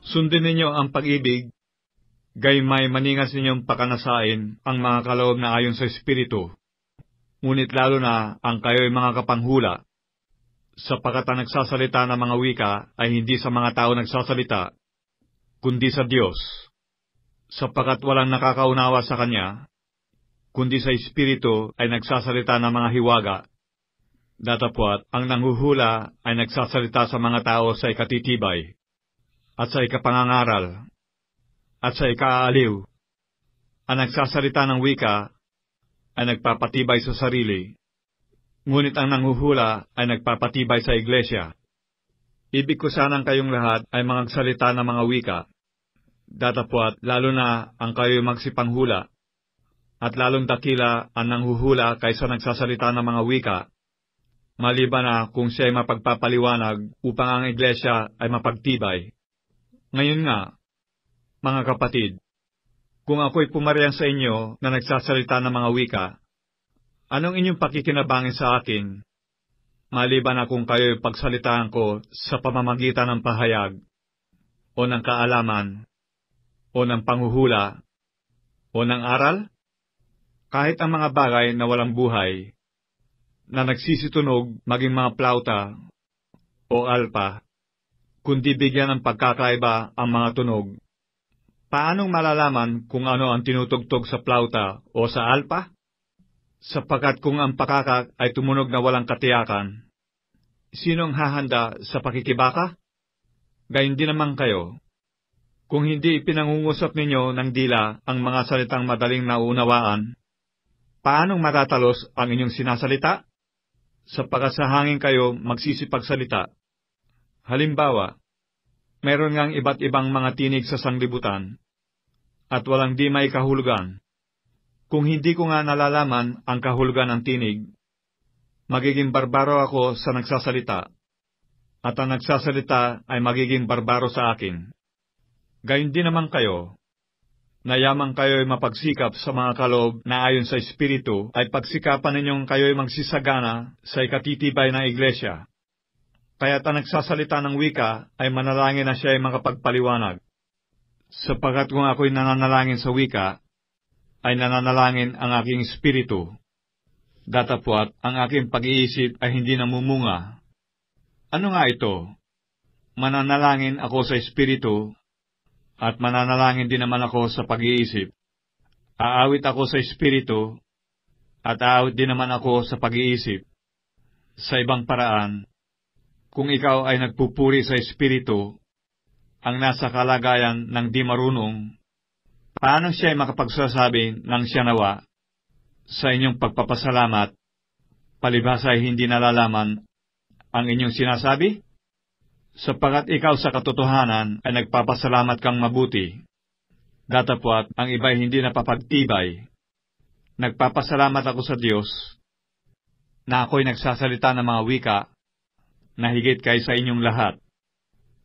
Sundin ninyo ang pag-ibig, gaymay maningas ninyong pakanasain ang mga kaloob na ayon sa Espiritu. Ngunit lalo na ang kayo'y mga kapanghula, sapagkat ang nagsasalita ng mga wika ay hindi sa mga tao nagsasalita, kundi sa Diyos, sapagkat walang nakakaunawa sa Kanya, kundi sa Espiritu ay nagsasalita ng mga hiwaga. Datapwat, ang nanghuhula ay nagsasalita sa mga tao sa ikatitibay, at sa ikapangangaral, at sa ikaaliw. Ang nagsasalita ng wika ay nagpapatibay sa sarili, ngunit ang nanghuhula ay nagpapatibay sa iglesia. Ibig ko sanang kayong lahat ay magsalita ng mga wika, datapwat lalo na ang kayo'y magsipanghula, at lalong dakila ang nanghuhula kaysa nagsasalita ng mga wika, maliban na kung siya'y mapagpapaliwanag upang ang iglesia ay mapagtibay. Ngayon nga, mga kapatid, kung ako'y pumarehang sa inyo na nagsasalita ng mga wika, anong inyong pakikinabangin sa akin, maliban na kung kayo'y pagsalitaan ko sa pamamagitan ng pahayag, o ng kaalaman, o ng panghuhula, o ng aral? Kahit ang mga bagay na walang buhay, na nagsisitunog maging mga plauta, o alpa, kundi bigyan ng pagkakaiba ang mga tunog. Paanong malalaman kung ano ang tinutugtog sa plauta o sa alpa? Sapagkat kung ang pakakak ay tumunog na walang katiyakan, sinong hahanda sa pakikibaka? Gayon din naman kayo. Kung hindi ipinangungusap ninyo ng dila ang mga salitang madaling naunawaan, paanong matatalos ang inyong sinasalita? Sapagkat sa hangin kayo magsisipagsalita. Halimbawa, meron ngang iba't ibang mga tinig sa sanglibutan, at walang di may kahulugan. Kung hindi ko nga nalalaman ang kahulugan ng tinig, magiging barbaro ako sa nagsasalita, at ang nagsasalita ay magiging barbaro sa akin. Gayon din naman kayo, na yamang kayo'y mapagsikap sa mga kaloob na ayon sa Espiritu, ay pagsikapan ninyong kayo'y magsisagana sa ikatitibay ng iglesia. Kaya't ang nagsasalita ng wika ay manalangin na siya ay makapagpaliwanag. Sapagkat kung ako'y nananalangin sa wika, ay nananalangin ang aking espiritu. Datapwat, ang aking pag-iisip ay hindi namumunga. Ano nga ito? Mananalangin ako sa espiritu, at mananalangin din naman ako sa pag-iisip. Aawit ako sa espiritu, at aawit din naman ako sa pag-iisip. Sa ibang paraan, kung ikaw ay nagpupuri sa espiritu, ang nasa kalagayan ng di marunong, paano siya ay makapagsasabi ng siya nawa sa inyong pagpapasalamat, palibhasa ay hindi nalalaman ang inyong sinasabi? Sapagkat ikaw sa katotohanan ay nagpapasalamat kang mabuti. Datapwat ang iba'y hindi napapagtibay. Nagpapasalamat ako sa Diyos na ako'y nagsasalita ng mga wika na higit kaysa inyong lahat.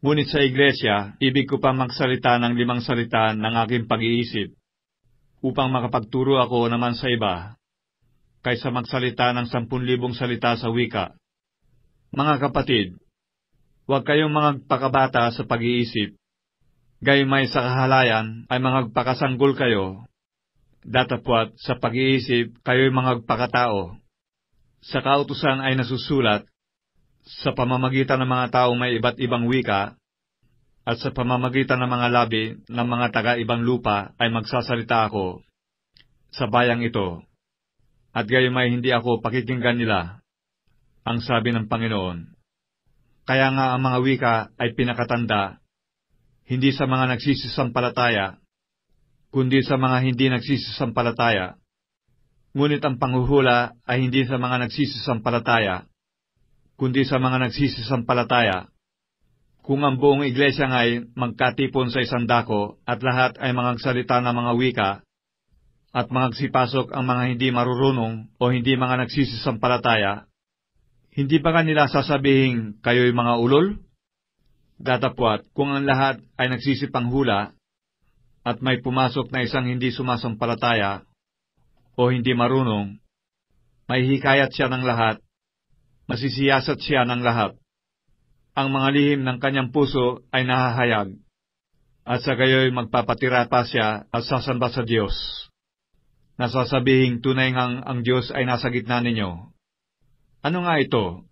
Ngunit sa iglesia, ibig ko pa magsalita ng 5 salita ng aking pag-iisip, upang makapagturo ako naman sa iba, kaysa magsalita ng 10,000 salita sa wika. Mga kapatid, huwag kayong magpakabata sa pag-iisip, gaymay sa kahalayan ay magpakasanggol kayo, datapwat sa pag-iisip kayo'y magpakatao. Sa kautusan ay nasusulat, sa pamamagitan ng mga taong may iba't ibang wika, at sa pamamagitan ng mga labi ng mga taga-ibang lupa ay magsasalita ako sa bayang ito, at gayon ay hindi ako pakikinggan nila, ang sabi ng Panginoon. Kaya nga ang mga wika ay pinakatanda, hindi sa mga nagsisisampalataya, kundi sa mga hindi nagsisisampalataya. Ngunit ang panghuhula ay hindi sa mga nagsisisampalataya, kundi sa mga nagsisisampalataya. Kung ang buong iglesia nga'y magkatipon sa isang dako at lahat ay magsalita ng mga wika, at magsipasok ang mga hindi marurunong o hindi mga nagsisisampalataya, hindi ba kanila sasabihin kayo'y mga ulol? Datapwat, kung ang lahat ay nagsisipanghula, at may pumasok na isang hindi sumasampalataya o hindi marunong, may hikayat siya ng lahat, masisiyasat siya ng lahat. Ang mga lihim ng kanyang puso ay nahahayag, at sa gayoy magpapatira pa siya at sasamba sa Diyos. Nasasabihing tunay ngang ang Diyos ay nasa gitna ninyo. Ano nga ito?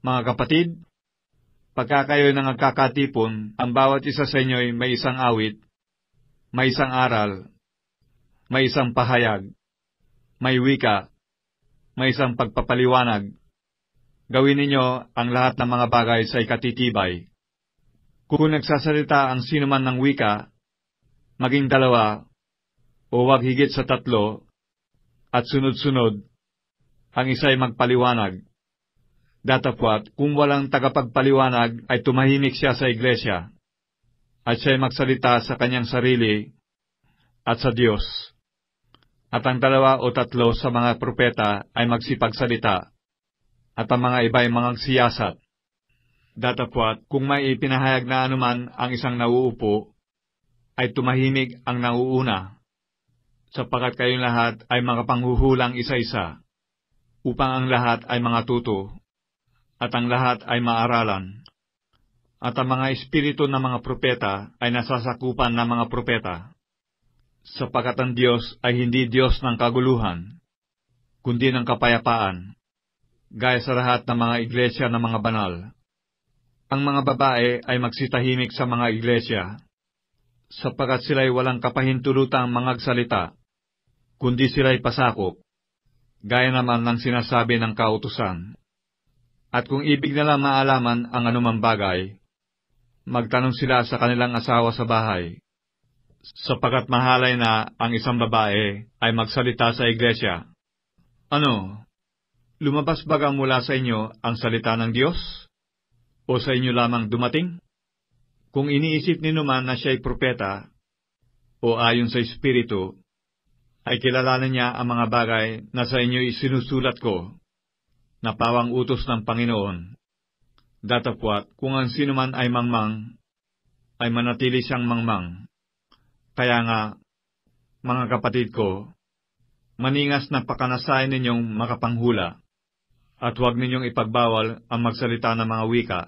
Mga kapatid, pagka kayo'y nangagkakatipon, ang bawat isa sa inyo'y may isang awit, may isang aral, may isang pahayag, may wika, may isang pagpapaliwanag. Gawin ninyo ang lahat ng mga bagay sa ikatitibay. Kung nagsasalita ang sinuman ng wika, maging 2, o wag higit sa 3, at sunod-sunod, ang isa'y magpaliwanag. Datapwat, kung walang tagapagpaliwanag, ay tumahimik siya sa iglesia, at siya'y magsalita sa kanyang sarili at sa Diyos. At ang 2 o 3 sa mga propeta ay magsipagsalita, at ang mga iba ay magsiyasat. Datapwat, kung may ipinahayag na anuman ang isang nauupo, ay tumahimik ang nauuna, sapagkat kayong lahat ay makapanghuhulang isa-isa, upang ang lahat ay mga tuto, at ang lahat ay maaralan. At ang mga espiritu ng mga propeta ay nasasakupan ng mga propeta, sapagkat ang Diyos ay hindi Diyos ng kaguluhan, kundi ng kapayapaan, gaya sa lahat ng mga iglesia ng mga banal. Ang mga babae ay magsitahimik sa mga iglesia, sapagkat sila'y walang kapahintulutang mangagsalita, kundi sila'y pasakop, gaya naman ng sinasabi ng kautusan. At kung ibig nilang maalaman ang anumang bagay, magtanong sila sa kanilang asawa sa bahay, sapagkat mahalay na ang isang babae ay magsalita sa iglesia. Ano? Lumabas baga mula sa inyo ang salita ng Diyos? O sa inyo lamang dumating? Kung iniisip ninyo man na siya'y propeta, o ayon sa Espiritu, ay kilalanin niya ang mga bagay na sa inyo isinusulat ko, na pawang utos ng Panginoon. Datapwat, kung ang sino man ay mangmang, ay manatili siyang mangmang. Kaya nga, mga kapatid ko, maningas na pakanasayan ninyong makapanghula, at huwag ninyong ipagbawal ang magsalita ng mga wika.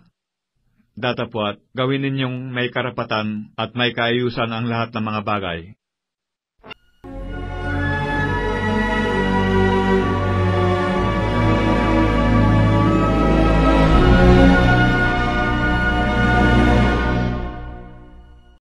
Datapwat, gawin ninyong may karapatan at may kaayusan ang lahat ng mga bagay.